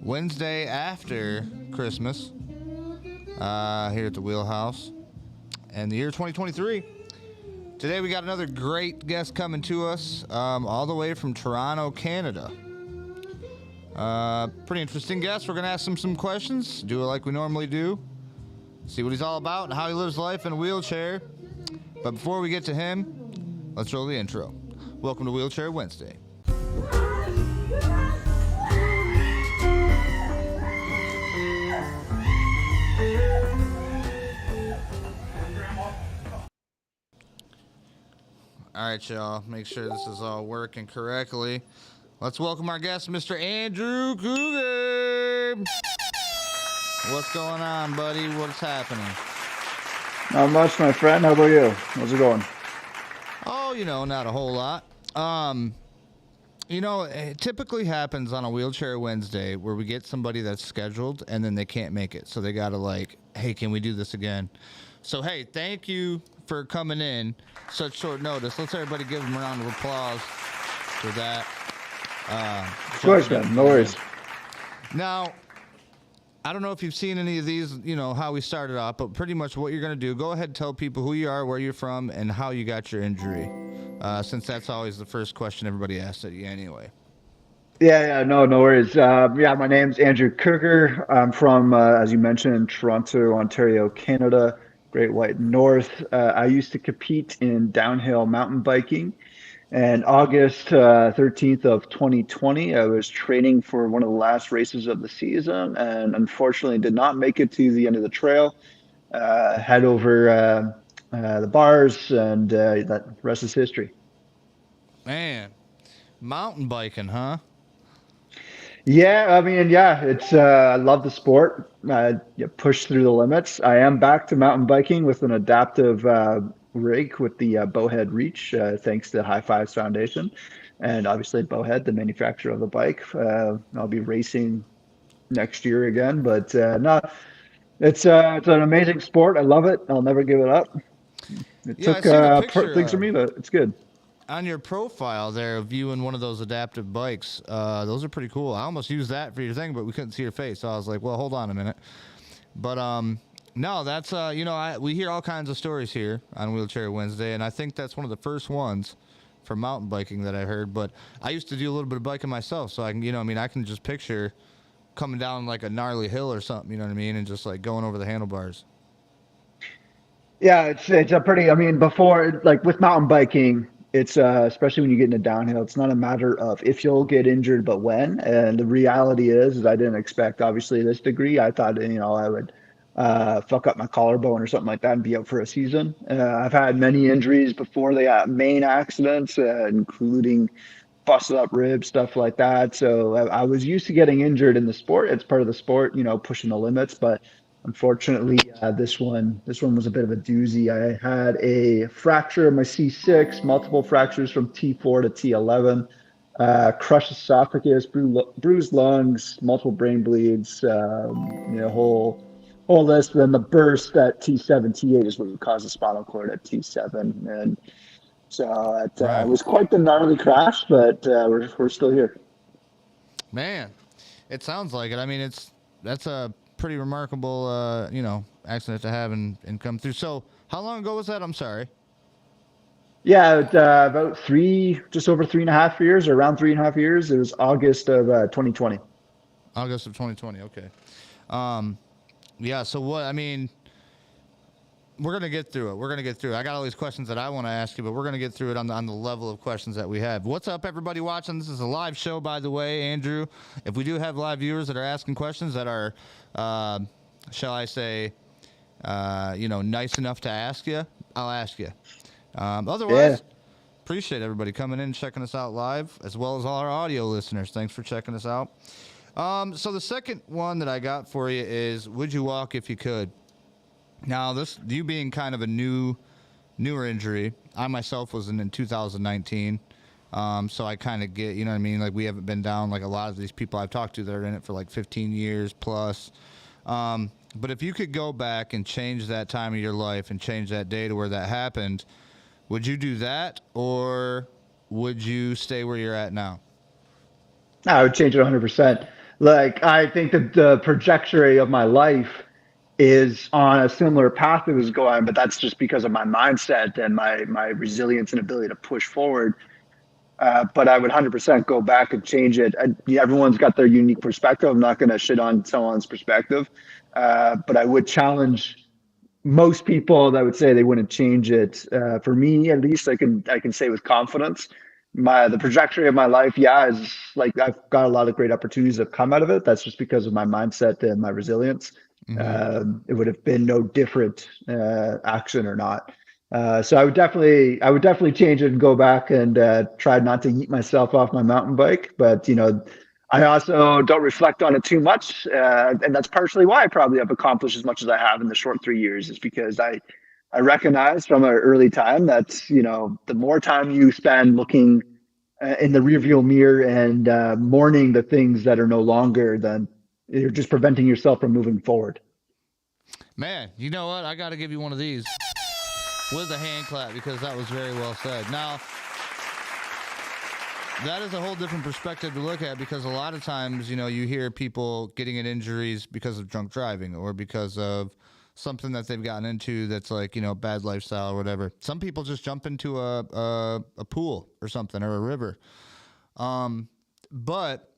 Wednesday after Christmas here at the Wheelhouse and the year 2023. Today we got another great guest coming to us all the way from Toronto, Canada. Pretty interesting guest. We're going to ask him some questions, do it like we normally do, see what he's all about and how he lives life in a wheelchair. But before we get to him, let's roll the intro. Welcome to Wheelchair Wednesday. All right, y'all. Make sure this is all working correctly. Let's welcome our guest, Mr. Andrew Kooger. What's going on, buddy? What's happening? Not much, my friend. How about you? How's it going? Oh, not a whole lot. It typically happens on a Wheelchair Wednesday where we get somebody that's scheduled and then they can't make it. So they got to hey, can we do this again? So, hey, thank you for coming in such short notice. Let's everybody give them a round of applause for that. Of course, man. No worries. Now, I don't know if you've seen any of these, how we started off, but pretty much what you're going to do, go ahead and tell people who you are, where you're from, and how you got your injury, since that's always the first question everybody asks at you anyway. Yeah, no worries. My name's Andrew Kooger. I'm from, as you mentioned, Toronto, Ontario, Canada, Great White North. I used to compete in downhill mountain biking. And August 13th of 2020, I was training for one of the last races of the season and unfortunately did not make it to the end of the trail. Head over the bars and that rest is history. Man, mountain biking, huh? Yeah, it's I love the sport. You push through the limits. I am back to mountain biking with an adaptive rig with the Bowhead Reach, thanks to High Fives Foundation, and obviously Bowhead, the manufacturer of the bike. I'll be racing next year again, but no, it's an amazing sport. I love it. I'll never give it up. It took things for me, but it's good. On your profile there, viewing one of those adaptive bikes, those are pretty cool. I almost used that for your thing, but we couldn't see your face, so I was like, well, hold on a minute. But no, that's we hear all kinds of stories here on Wheelchair Wednesday, and I think that's one of the first ones for mountain biking that I heard. But I used to do a little bit of biking myself, so I can, I can just picture coming down like a gnarly hill or something, you know what I mean, and just like going over the handlebars. Yeah, it's a pretty. Before, like with mountain biking, it's especially when you get into downhill, it's not a matter of if you'll get injured, but when. And the reality is I didn't expect obviously this degree. I thought I would fuck up my collarbone or something like that and be out for a season. I've had many injuries before the main accidents, including busted up ribs, stuff like that. So I was used to getting injured in the sport. It's part of the sport, pushing the limits. But unfortunately, this one was a bit of a doozy. I had a fracture of my C6, multiple fractures from T4 to T11, crushed esophagus, bruised lungs, multiple brain bleeds, whole list. Then the burst at T7, T8 is what would cause the spinal cord at T7, and so it was quite the gnarly crash, but we're still here. Man, it sounds like it. That's a pretty remarkable, accident to have and come through. So how long ago was that? I'm sorry. Yeah, about just over 3.5 years, or around 3.5 years. It was August of 2020. August of 2020. Okay. Yeah. So we're going to get through it. I got all these questions that I want to ask you, but we're going to get through it on the level of questions that we have. What's up, everybody watching? This is a live show, by the way, Andrew. If we do have live viewers that are asking questions that are, shall I say, nice enough to ask you, I'll ask you. Otherwise, appreciate everybody coming in and checking us out live, as well as all our audio listeners. Thanks for checking us out. So the second one that I got for you is, would you walk if you could? Now, you being kind of a newer injury, I myself was in 2019, so I kind of get, like we haven't been down like a lot of these people I've talked to that are in it for like 15 years plus. But if you could go back and change that time of your life and change that day to where that happened, would you do that, or would you stay where you're at now? I would change it 100%. Like, I think that the trajectory of my life is on a similar path it was going, but that's just because of my mindset and my resilience and ability to push forward. But I would 100% go back and change it. Everyone's got their unique perspective. I'm not going to shit on someone's perspective, but I would challenge most people that would say they wouldn't change it. For me, at least, I can say with confidence, the trajectory of my life, yeah, is like I've got a lot of great opportunities that have come out of it. That's just because of my mindset and my resilience. Hmm. It would have been no different, action or not. So I would definitely change it and go back and try not to eat myself off my mountain bike. But I also don't reflect on it too much, and that's partially why I probably have accomplished as much as I have in the short 3 years. Is because I recognize from an early time that the more time you spend looking in the rearview mirror and mourning the things that are no longer, then you're just preventing yourself from moving forward. Man, you know what? I got to give you one of these with a hand clap because that was very well said. Now, that is a whole different perspective to look at because a lot of times, you hear people getting in injuries because of drunk driving or because of something that they've gotten into that's like, bad lifestyle or whatever. Some people just jump into a pool or something or a river. But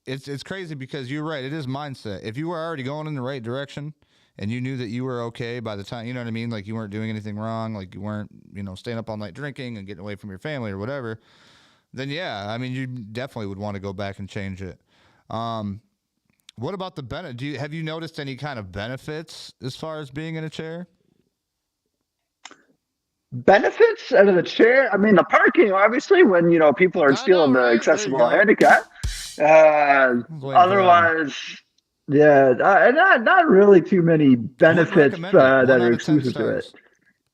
it's crazy because you're right. It is mindset. If you were already going in the right direction and you knew that you were okay by the time, you know what I mean? Like you weren't doing anything wrong, like you weren't, staying up all night drinking and getting away from your family or whatever, then yeah, I mean, you definitely would want to go back and change it. Um, what about the benefit? Have you noticed any kind of benefits as far as being in a chair? Benefits out of the chair. I mean, the parking, obviously, when people are I know, stealing the right? There you accessible go. handicap. I was waiting for that one. Otherwise, yeah, not really too many Wouldn't benefits recommend it. that One are out of ten exclusive to it. stars.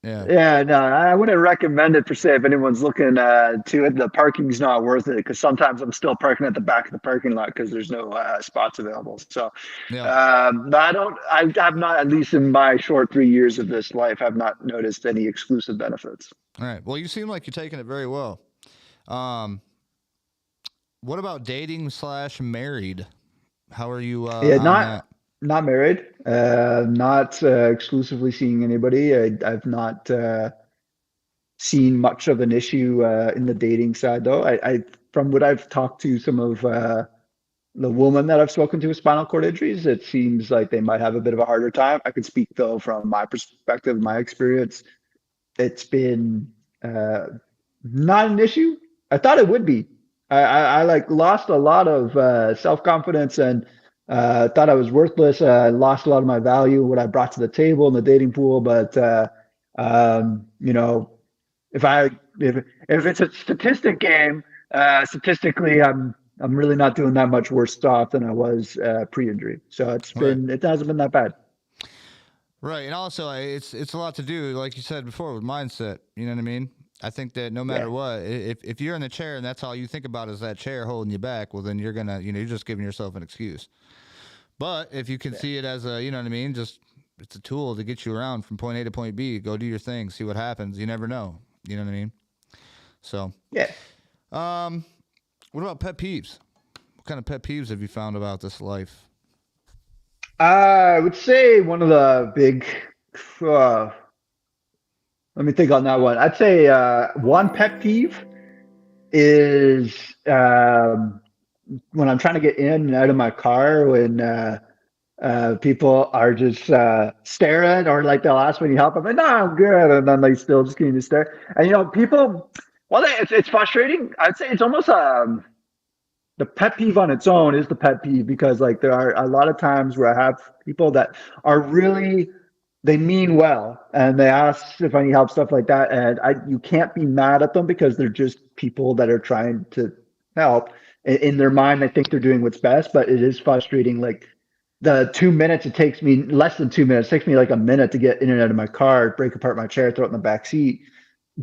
Yeah. Yeah, no, I wouldn't recommend it per se if anyone's looking to it. The parking's not worth it because sometimes I'm still parking at the back of the parking lot because there's no spots available. So, Yeah. but I have not, at least in my short 3 years of this life, have not noticed any exclusive benefits. All right. Well, you seem like you're taking it very well. Um, what about dating slash married? How are you Yeah, on not that? not married, not exclusively seeing anybody. I've not seen much of an issue in the dating side, though. From what I've talked to some of the women that I've spoken to with spinal cord injuries, it seems like they might have a bit of a harder time. I could speak though from my perspective, my experience. It's been uh, not an issue. I thought it would be. I like lost a lot of self confidence and thought I was worthless. I lost a lot of my value, what I brought to the table in the dating pool. But um, you know, if I if it's a statistic game, statistically, I'm really not doing that much worse off than I was pre-injury. So Right. it hasn't been that bad. Right. And also, it's a lot to do, like you said before, with mindset. You know what I mean? I think that no Yeah, matter what, if you're in the chair and that's all you think about is that chair holding you back, well, then you're gonna, you're just giving yourself an excuse. But if you can yeah, see it as a, you know what I mean, just it's a tool to get you around from point A to point B. Go do your thing, see what happens. You never know. You know what I mean? So, yeah. um, what about pet peeves? What kind of pet peeves have you found about this life? I would say one of the big. Uh, Let me think on that one. I'd say one pet peeve is when I'm trying to get in and out of my car when people are just staring or like they'll ask when you help. I'm like, no, I'm good, and then they still just continue to stare. And people, well, it's frustrating. I'd say it's almost the pet peeve on its own is the pet peeve because like there are a lot of times where I have people that are really they mean well and they ask if I need help, stuff like that. And you can't be mad at them because they're just people that are trying to help. In their mind, I think they're doing what's best, but it is frustrating. Like the 2 minutes it takes me, less than 2 minutes, it takes me like a minute to get in and out of my car, break apart my chair, throw it in the back seat.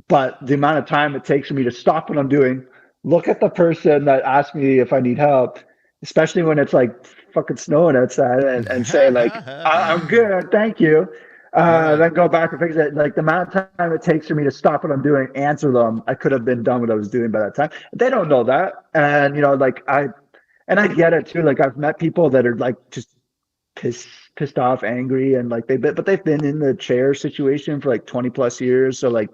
But the amount of time it takes for me to stop what I'm doing, look at the person that asked me if I need help, especially when it's like fucking snowing outside, and say like, I'm good, thank you. Right. Then go back and fix it. Like the amount of time it takes for me to stop what I'm doing, answer them, I could have been done what I was doing by that time. They don't know that, and like And I get it too. Like I've met people that are like just pissed off, angry, and like but they've been in the chair situation for like 20 plus years. So like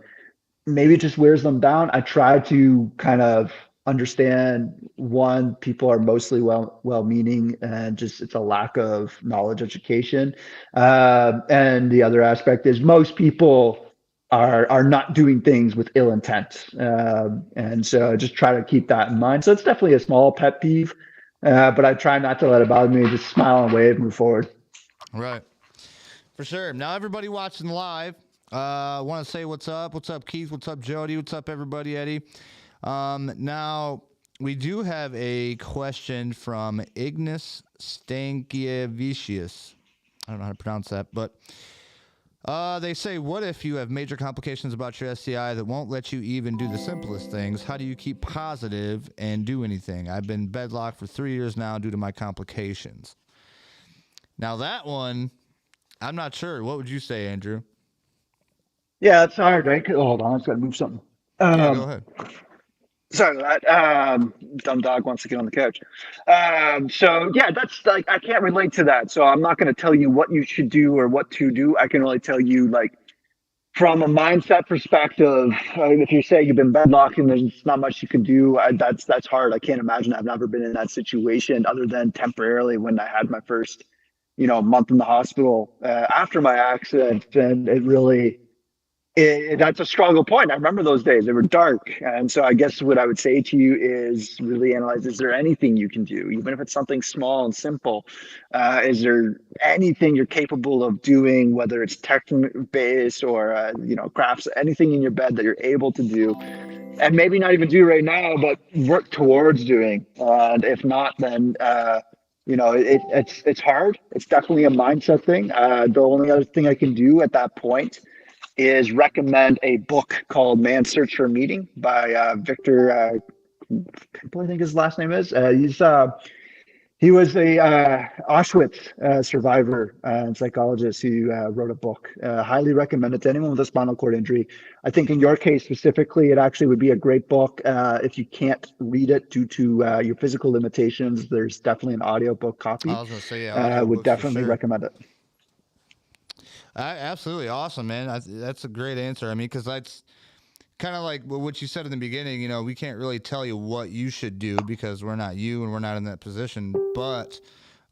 maybe it just wears them down. I try to kind of understand one, people are mostly well meaning and just it's a lack of knowledge education. And the other aspect is most people are not doing things with ill intent. And so just try to keep that in mind. So it's definitely a small pet peeve. But I try not to let it bother me. Just smile and wave, move forward. Right. For sure. Now, everybody watching live, want to say what's up. What's up, Keith? What's up, Jody? What's up, everybody, Eddie? Now, we do have a question from Ignis Stankiewicz. I don't know how to pronounce that, but they say, what if you have major complications about your STI that won't let you even do the simplest things? How do you keep positive and do anything? I've been bedlocked for 3 years now due to my complications. Now, that one, I'm not sure. What would you say, Andrew? Yeah, it's hard, right? Hold on, I just got to move something. Yeah, go ahead. Sorry for that. Dumb dog wants to get on the couch. So yeah, that's like I can't relate to that. So I'm not going to tell you what you should do or what to do. I can only tell you like from a mindset perspective. If you say you've been bedlocked and there's not much you can do, that's hard. I can't imagine. I've never been in that situation other than temporarily when I had my first, month in the hospital after my accident, and it really that's a struggle point. I remember those days. They were dark. And so I guess what I would say to you is really analyze, is there anything you can do? Even if it's something small and simple, is there anything you're capable of doing, whether it's tech-based or, crafts, anything in your bed that you're able to do? And maybe not even do right now, but work towards doing. And if not, then, it's hard. It's definitely a mindset thing. The only other thing I can do at that point is recommend a book called Man's Search for Meaning by Victor. I think his last name is. He was a Auschwitz survivor and psychologist who wrote a book. Highly recommend it to anyone with a spinal cord injury. I think in your case specifically, it actually would be a great book. If you can't read it due to your physical limitations, there's definitely an audiobook copy. I was going to say, yeah, would definitely recommend it. Absolutely awesome, man. That's a great answer. I mean, because that's kind of like what you said in the beginning. We can't really tell you what you should do because we're not you and we're not in that position. But,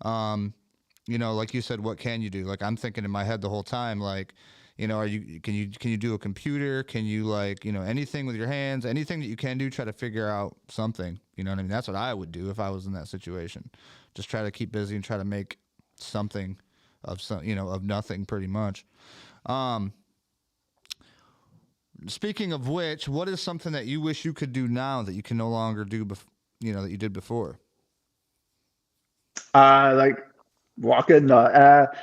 like you said, what can you do? Like I'm thinking in my head the whole time, like, can you do a computer? Can you anything with your hands? Anything that you can do, try to figure out something. You know what I mean? That's what I would do if I was in that situation. Just try to keep busy and try to make something of nothing pretty much. Speaking of which, what is something that you wish you could do now that you can no longer do, that you did before? Like walking. It's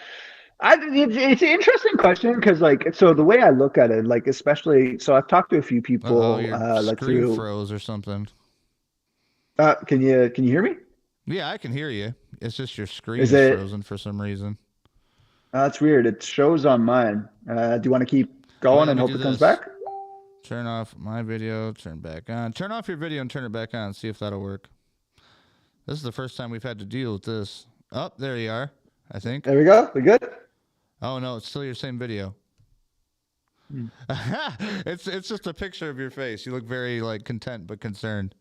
an interesting question because, so the way I look at it, especially, so I've talked to a few people, your screen froze or something. Can you hear me? Yeah, I can hear you. It's just your screen is frozen for some reason. That's weird. It shows on mine. Do you want to keep going and hope it comes back? Turn off my video, turn back on. Turn off your video and turn it back on. See if that'll work. This is the first time we've had to deal with this. Oh, there you are, I think. There we go. We good? Oh, no, it's still your same video. It's just a picture of your face. You look very, content but concerned.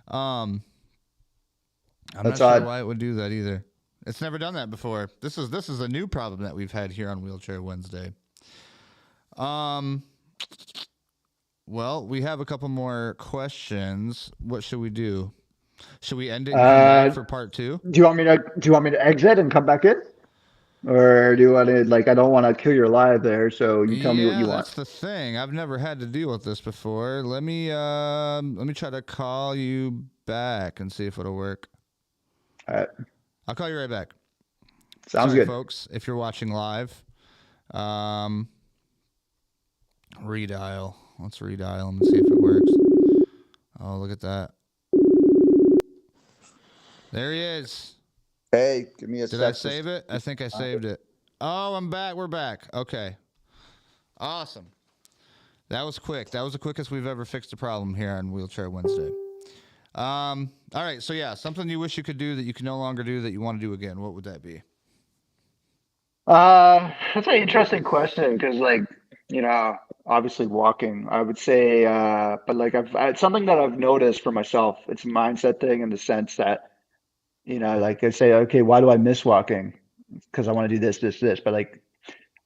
I'm not sure why it would do that either. It's never done that before. This is a new problem that we've had here on Wheelchair Wednesday. Well, we have a couple more questions. What should we do? Should we end it and come back for part 2? Do you want me to exit and come back in? Or do you want to, I don't want to kill your live there, so you tell me what you want. That's the thing. I've never had to deal with this before. Let me try to call you back and see if it'll work. All right. I'll call you right back. Sounds good, folks. If you're watching live, redial. Let's redial and see if it works. Oh, look at that. There he is. Hey, give me a second. Did I save it? I think I saved it. Oh, I'm back. We're back. Okay. Awesome. That was quick. That was the quickest we've ever fixed a problem here on Wheelchair Wednesday. All right. So yeah, something you wish you could do that you can no longer do that you want to do again. What would that be? That's an interesting question because, like, obviously walking, I would say, but like it's something that I've noticed for myself. It's a mindset thing in the sense that, like I say, okay, why do I miss walking? Because I want to do this, this, this. But like,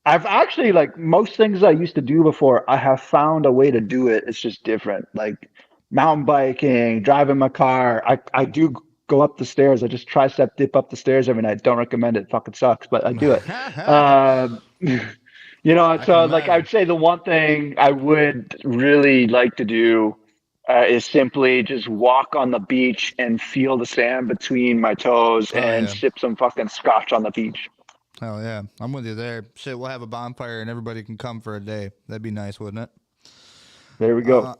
I've actually, like, most things I used to do before, I have found a way to do it. It's just different. Like mountain biking, driving my car. I do go up the stairs. I just tricep dip up the stairs every night. Don't recommend it. It fucking sucks, but I do it. I can So like I imagine. would say the one thing I would really like to do is simply just walk on the beach and feel the sand between my toes Oh and yeah. sip some fucking scotch on the beach. Hell yeah. I'm with you there. Shit, we'll have a bonfire and everybody can come for a day. That'd be nice, wouldn't it? There we Uh, go.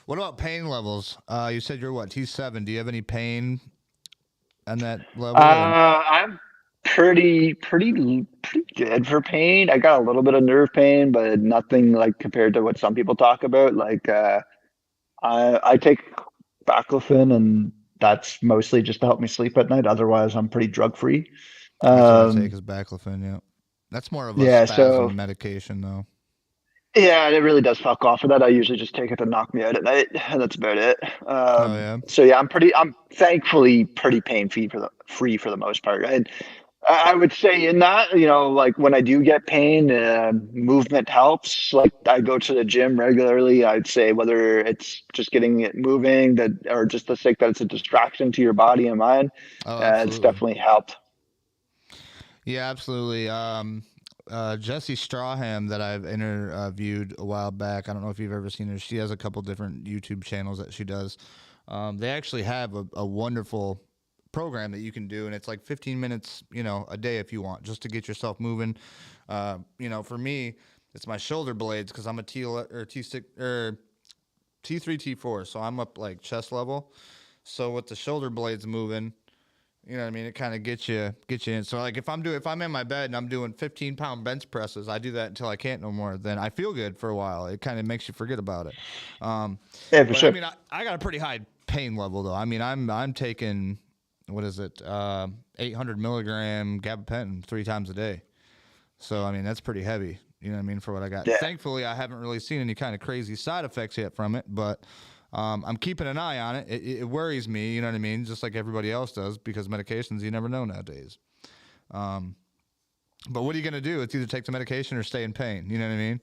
what about pain levels? You said you're what, T7. Do you have any pain on that level or? I'm pretty good for pain. I got a little bit of nerve pain, but nothing like compared to what some people talk about. Like I take baclofen, and that's mostly just to help me sleep at night. Otherwise, I'm pretty drug free. That's what I take Um, is baclofen, yeah. That's more of a yeah, so spasm medication though. yeah, it really does fuck off for that. I usually just take it to knock me out at night, and that's about it. Oh yeah. So yeah, I'm thankfully pretty pain free for the most part. And I would say in that, like when I do get pain, movement helps. Like I go to the gym regularly. I'd say whether it's just getting it moving that, or just the sake that it's a distraction to your body and mind, Oh, it's absolutely. definitely helped. Yeah, absolutely. Jesse Strawham that I've interviewed a while back. I don't know if you've ever seen her. She has a couple different YouTube channels that she does. They actually have a wonderful program that you can do, and it's like 15 minutes, a day if you want, just to get yourself moving. For me, it's my shoulder blades because I'm a T6 or T3 T4, so I'm up like chest level. So with the shoulder blades moving, you know what I mean? It kind of gets you in. So like if I'm in my bed and I'm doing 15-pound bench presses, I do that until I can't no more. Then I feel good for a while. It kind of makes you forget about it. Um, Yeah, for but I sure. mean, I got a pretty high pain level though. I mean, I'm taking what is it, 800 milligram gabapentin 3 times a day. So I mean, that's pretty heavy. You know what I mean, for what I got. Yeah. Thankfully, I haven't really seen any kind of crazy side effects yet from it, but I'm keeping an eye on it. It worries me, you know what I mean, just like everybody else does, because medications you never know nowadays. Um, but what are you gonna do? It's either take the medication or stay in pain. You know what I mean?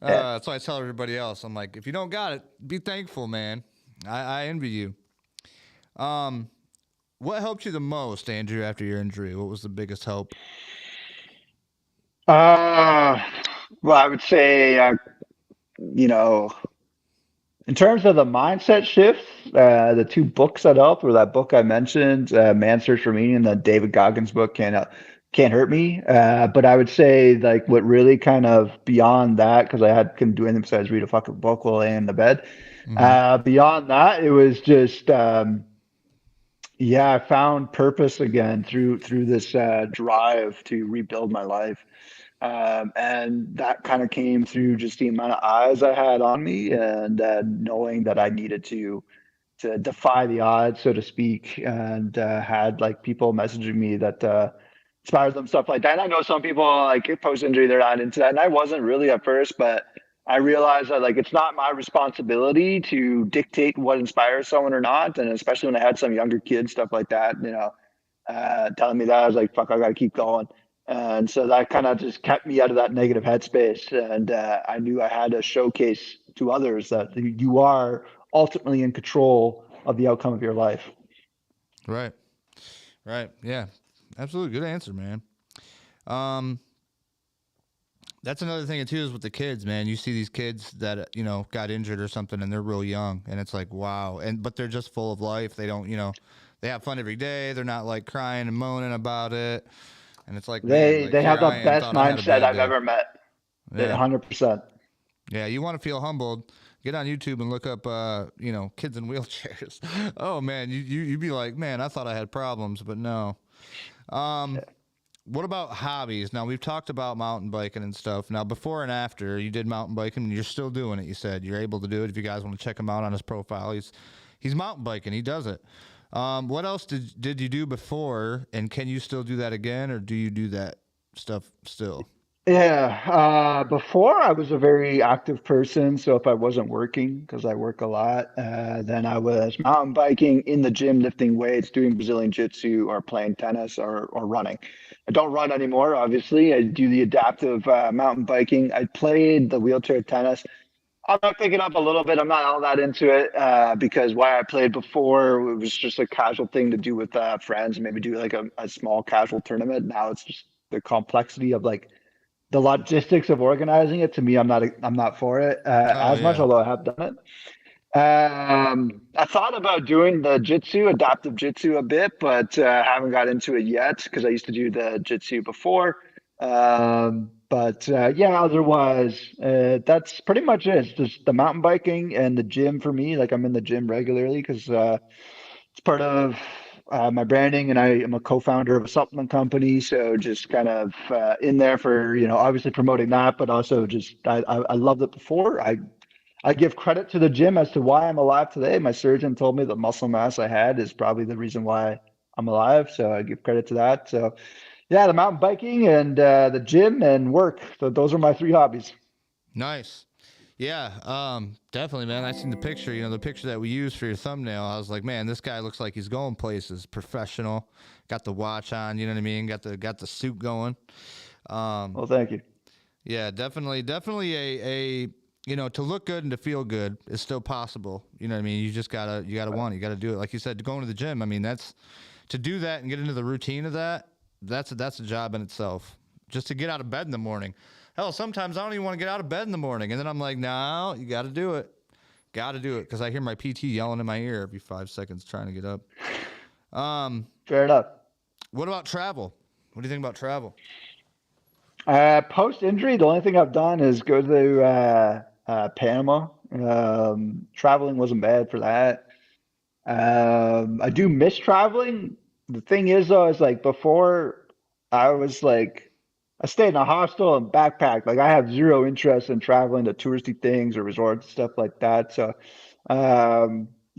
Yeah. That's why I tell everybody else. I'm like, if you don't got it, be thankful, man. I envy you. Um, what helped you the most, Andrew, after your injury? What was the biggest help? Uh, well, I would say, you know, in terms of the mindset shift, the two books that helped were that book I mentioned, Man's Search for Meaning, and the David Goggins book, Can't Hurt Me. But I would say like what really kind of beyond that, because couldn't do anything besides read a fucking book while laying in the bed. Mm-hmm. Beyond that, it was just yeah, I found purpose again through this drive to rebuild my life. And that kind of came through just the amount of eyes I had on me, and knowing that I needed to defy the odds, so to speak, and had like people messaging me that inspired them, stuff like that. And I know some people like post injury, they're not into that, and I wasn't really at first, but I realized that like it's not my responsibility to dictate what inspires someone or not, and especially when I had some younger kids, stuff like that, telling me that I was like, fuck, I got to keep going. And so that kind of just kept me out of that negative headspace. And I knew I had to showcase to others that you are ultimately in control of the outcome of your life. Right. Right. Yeah. Absolutely good answer, man. Um, that's another thing too is with the kids, man. You see these kids that got injured or something, and they're real young, and it's like wow, and but they're just full of life. They don't, they have fun every day. They're not like crying and moaning about it, and it's like, man, like They have here the I am, best thought I had a mindset bad I've day. ever met. Yeah, 100%. yeah. You want to feel humbled? Get on YouTube and look up, kids in wheelchairs. Oh man, you'd be like, man, I thought I had problems, but no. Um, What about hobbies? Now we've talked about mountain biking and stuff. Now before and after, you did mountain biking, and you're still doing it. You said you're able to do it. If you guys want to check him out on his profile, he's mountain biking. He does it. What else did you do before, and can you still do that again, or do you do that stuff still? Yeah, before I was a very active person, so if I wasn't working, because I work a lot, then I was mountain biking, in the gym, lifting weights, doing Brazilian jiu-jitsu, or playing tennis, or running. I don't run anymore, obviously. I do the adaptive mountain biking. I played the wheelchair tennis. I'm not picking up a little bit. I'm not all that into it because why I played before, it was just a casual thing to do with friends, maybe do like a small casual tournament. Now it's just the complexity of like the logistics of organizing it. To me, I'm not for it Oh as much, yeah. although I have done it. I thought about doing the jitsu, adaptive jitsu a bit, but haven't got into it yet because I used to do the jitsu before. But yeah, otherwise, that's pretty much it. It's just the mountain biking and the gym for me. Like I'm in the gym regularly because it's part of my branding, and I am a co-founder of a supplement company. So just kind of in there for, obviously promoting that, but also just I loved it before. I give credit to the gym as to why I'm alive today. My surgeon told me the muscle mass I had is probably the reason why I'm alive. So I give credit to that. So yeah, the mountain biking and the gym and work. So those are my three hobbies. Nice. Yeah, definitely, man. I seen the picture, the picture that we used for your thumbnail. I was like, man, this guy looks like he's going places. Professional. Got the watch on, you know what I mean? Got the suit going. Well, thank you. Yeah, definitely a to look good and to feel good is still possible. You know what I mean? You gotta want it. You gotta do it. Like you said, going to the gym. I mean, that's to do that and get into the routine of that. That's a job in itself. Just to get out of bed in the morning. Hell, sometimes I don't even want to get out of bed in the morning, and then I'm like, no, you got to do it. Got to do it because I hear my PT yelling in my ear every 5 seconds trying to get up. Fair enough. What about travel? What do you think about travel? Post injury, the only thing I've done is go to Panama. Traveling wasn't bad for that. I do miss traveling. The thing is, though, is like before I was like, I stayed in a hostel and backpacked. Like I have zero interest in traveling to touristy things or resorts, stuff like that. So, I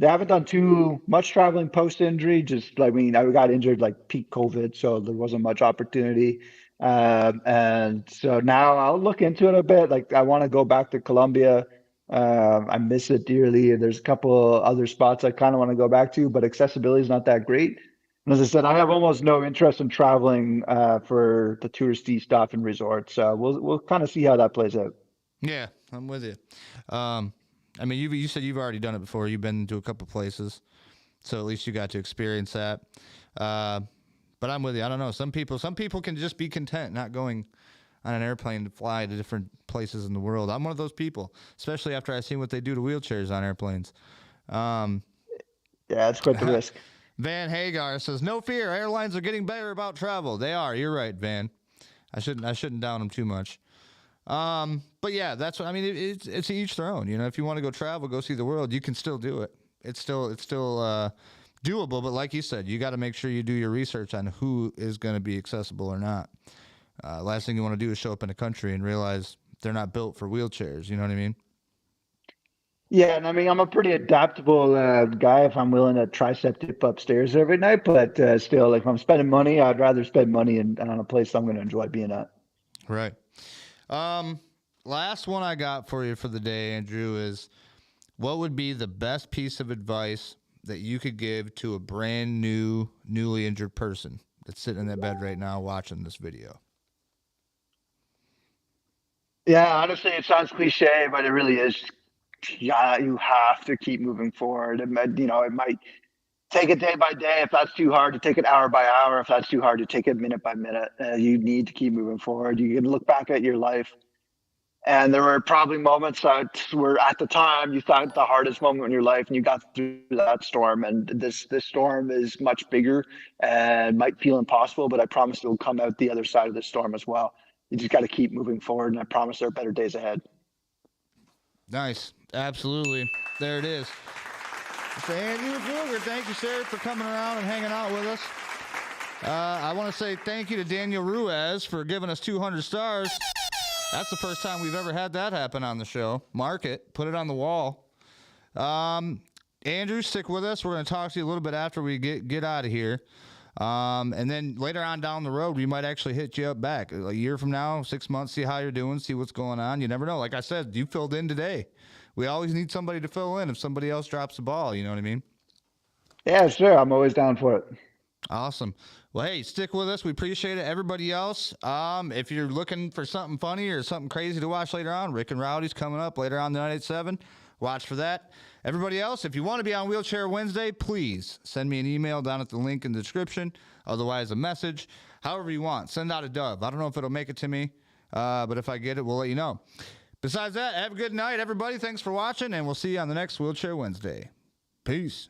haven't done too much traveling post injury. Just like, I mean, I got injured like peak COVID, so there wasn't much opportunity. And so now I'll look into it a bit. Like I want to go back to Colombia. I miss it dearly. There's a couple other spots I kind of want to go back to, but accessibility is not that great. And as I said, I have almost no interest in traveling for the touristy stuff and resorts. So we'll kind of see how that plays out. Yeah, I'm with you. Um, I mean, you said you've already done it before. You've been to a couple places, so at least you got to experience that. Uh, but I'm with you. I don't know. Some people can just be content not going on an airplane to fly to different places in the world. I'm one of those people, especially after I've seen what they do to wheelchairs on airplanes. Um, Yeah, it's quite the risk. Van Hagar says, "No fear, airlines are getting better about travel. They are. You're right, Van. I shouldn't down them too much. But yeah, that's what I mean. It's each their own. If you want to go travel, go see the world, you can still do it. It's still doable. But like you said, you got to make sure you do your research on who is going to be accessible or not. Last thing you want to do is show up in a country and realize they're not built for wheelchairs. You know what I mean? Yeah, and I mean, I'm a pretty adaptable guy if I'm willing to tricep dip upstairs every night, but still, like if I'm spending money, I'd rather spend money on a place I'm going to enjoy being at. Right. Um, Last one I got for you for the day, Andrew, is what would be the best piece of advice that you could give to a brand new, newly injured person that's sitting in that bed right now watching this video? Yeah, honestly, it sounds cliche, but it really is. Yeah, you have to keep moving forward. It might take it day by day if that's too hard to take it hour by hour. If that's too hard to take it minute by minute, you need to keep moving forward. You can look back at your life, and there were probably moments that were at the time you thought the hardest moment in your life, and you got through that storm. And this storm is much bigger and might feel impossible, but I promise you'll come out the other side of the storm as well. You just got to keep moving forward, and I promise there are better days ahead. Nice. Absolutely. There it is. So Andrew Kooger, thank you, sir, for coming around and hanging out with us. I want to say thank you to Daniel Ruiz for giving us 200 stars. That's the first time we've ever had that happen on the show. Mark it. Put it on the wall. Andrew, stick with us. We're going to talk to you a little bit after we get out of here. And then later on down the road, we might actually hit you up back a year from now, 6 months, see how you're doing, see what's going on. You never know. Like I said, you filled in today. We always need somebody to fill in if somebody else drops the ball. You know what I mean? Yeah, sure. I'm always down for it. Awesome. Well, hey, stick with us. We appreciate it. Everybody else, if you're looking for something funny or something crazy to watch later on, Rick and Rowdy's coming up later on tonight at 7. Watch for that. Everybody else, if you want to be on Wheelchair Wednesday, please send me an email down at the link in the description. Otherwise, a message. However you want. Send out a dove. I don't know if it'll make it to me, but if I get it, we'll let you know. Besides that, have a good night, everybody. Thanks for watching, and we'll see you on the next Wheelchair Wednesday. Peace.